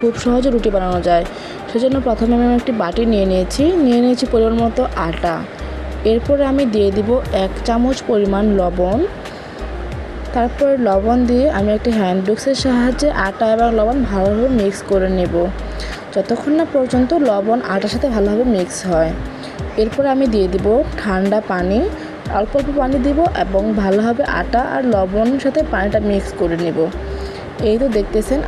খুব সহজে রুটি বানানো যায়। সেজন্য প্রথমে আমি একটি বাটি নিয়ে নিয়েছি পরিমাণ মতো আটা। এরপরে আমি দিয়ে দিব 1 চামচ পরিমাণ লবণ। তারপর লবণ দিয়ে আমি একটি হ্যান্ড উইক্সের সাহায্যে আটা এবং লবণ ভালোভাবে মিক্স করে নেব, যতক্ষণ না পর্যন্ত লবণ আটার সাথে ভালোভাবে মিক্স হয়। এরপরে আমি দিয়ে দিব ঠান্ডা পানি, অল্প অল্প পানি দিব এবং ভালোভাবে আটা আর লবণের সাথে পানিটা মিক্স করে নেব। এই তো দেখতেছেন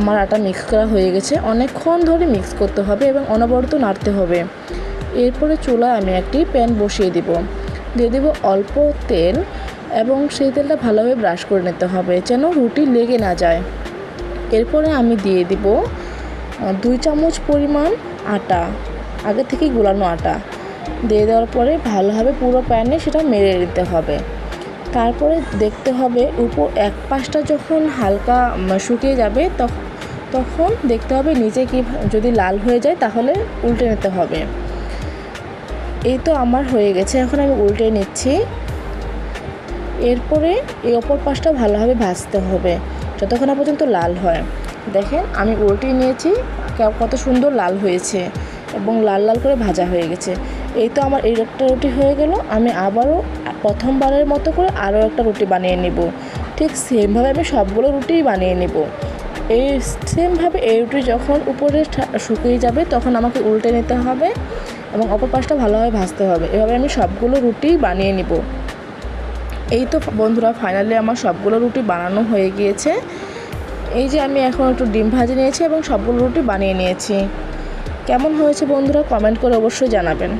আমার আটা মিক্স করা হয়ে গেছে। অনেকক্ষণ ধরে মিক্স করতে হবে এবং অনবরত নাড়তে হবে। এরপরে চুলায় আমি একটি প্যান বসিয়ে দিয়ে দেব অল্প তেল এবং সেই তেলটা ভালোভাবে ব্রাশ করে নিতে হবে যেন রুটি লেগে না যায়। এরপরে আমি দিয়ে দিব 2 চামচ পরিমাণ আটা, আগে থেকেই গোলানো আটা দিয়ে দেওয়ার পরে ভালোভাবে পুরো প্যানে সেটা মেরে নিতে হবে। তারপরে দেখতে হবে উপর এক পাশটা যখন হালকা শুকিয়ে যাবে তখন দেখতে হবে নিচে কি যদি লাল হয়ে যায় তাহলে উল্টে নিতে হবে। এই তো আমার হয়ে গেছে, এখন আমি উল্টে নিচ্ছি। এরপরে এই অপর পাশটা ভালোভাবে ভাজতে হবে যতক্ষণ না পর্যন্ত লাল হয়। দেখেন আমি উল্টে নিয়েছি, কত সুন্দর লাল হয়েছে এবং লাল লাল করে ভাজা হয়ে গেছে। এই তো আমার এই একটা রুটি হয়ে গেল। আমি আবারও প্রথমবারের মতো করে আরও একটা রুটি বানিয়ে নেব। ঠিক সেমভাবে আমি সবগুলো রুটিই বানিয়ে নেব। এই সেমভাবে এই রুটি যখন উপরে শুকিয়ে যাবে তখন আমাকে উল্টে নিতে হবে এবং অপর পাশটা ভালোভাবে ভাজতে হবে। এভাবে আমি সবগুলো রুটিই বানিয়ে নেব। এই তো বন্ধুরা, ফাইনালি আমার সবগুলো রুটি বানানো হয়ে গিয়েছে। এই যে আমি এখন একটু ডিম ভাজি নিয়েছি এবং সবগুলো রুটি বানিয়ে নিয়েছি। কেমন হয়েছে বন্ধুরা কমেন্ট করে অবশ্যই জানাবেন।